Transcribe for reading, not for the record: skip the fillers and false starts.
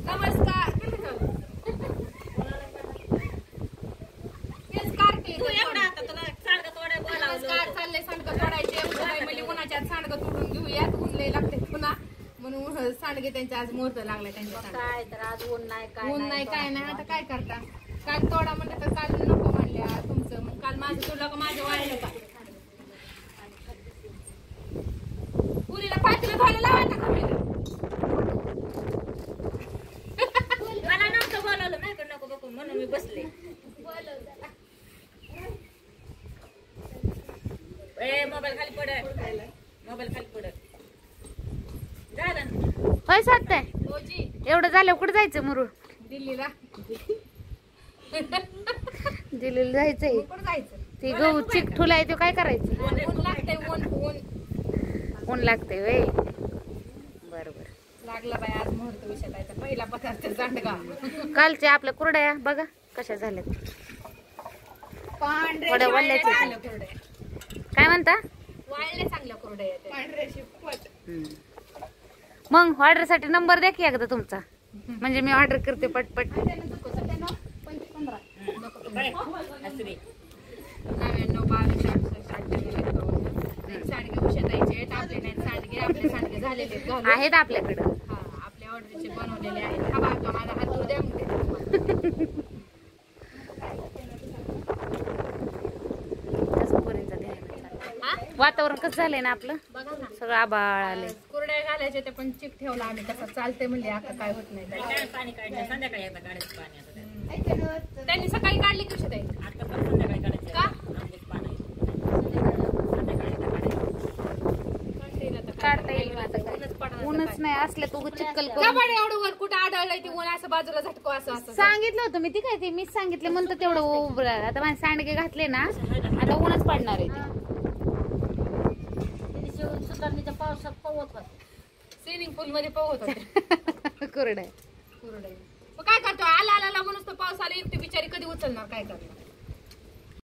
नमस्कार. नमस्कार. चाललंय सांडगं तोडायचे. म्हणजे उन्हाच्या सांडगं तोडून घेऊयात. ऊन लय लागते पुन्हा म्हणून सांडगे त्यांच्या आज मुहूर्त लागलाय त्यांच्या. काय तर आज ऊन नाही काय नाही. आता काय करता. काल तोडा म्हणलं तर काल नको म्हणल्या तुमचं. मग काल माझं तोडलं का माझं वाळलं का. पुरीला पातीला धुवायला लावायचा का मला नव्हतं बोलवलं नाही नको बघून म्हणून मी बसले. मोबाईल खाली पडत. मोबाईल खाली पडत. होय साधताय एवढं झालं कुठे जायचं मुरुळ. दिल्लीला. दिल्लीला जायचंय. कुठं जायचं. ती गहू चिक ठुलाय तो काय करायचं. ऊन लागतंय. ऊन लागतंय वय. बरोबर लागला बाय आज मुहूर्त विषयाचा पहिला पदार्थ सांडगा. कालच्या आपल्या कुरड्या बघा कशा झाल्यात. पांढऱ्या वल्ल्याच्या. कुरड्या. काय म्हणता. वाळल्या चांगल्या कुरड्या पांढऱ्याशी. मग ऑर्डर साठी नंबर द्या की एकदा तुमचा. म्हणजे मी ऑर्डर करते पटपट. 99 झालेले आहेत आपल्याकडे. आपल्या ऑर्डरचे बनवलेले आहेत. हा बघा माझा हात धुऊ द्या. वातावरण कसं झालंय ना आपलं. बघा ना सगळं आबाळ आले. कुरड्या घालायचे ते पण चिक ठेवला आम्ही तसं चालते म्हणले. आता काय होत नाही. पाणी काढलं संध्याकाळी एकदा काढायचं पाणी. त्यांनी सकाळी काढली कशी ताई. आता पण संध्याकाळी काढायचं का पाणी. काढता येईल ऊनच नाही असलं तू चिक्कल करून. कबाड एवढं वर कुठं आढळलंय ते ऊन असं बाजूला झटको असं सांगितलं होतं मी. ती काय ते मीच सांगितलं म्हणतं तेवढं उभं राहा. आता माझे सांडगे घातले ना आता ऊनच पडणार आहे ते. सुधारणीच्या पावसात पवत होत. स्विमिंग पूल मध्ये पोहत होते. कुरड्या. मग काय करतो. आला लागूनच तो पाऊस आला. एकटी बिचारी कधी उचलणार. काय करणार.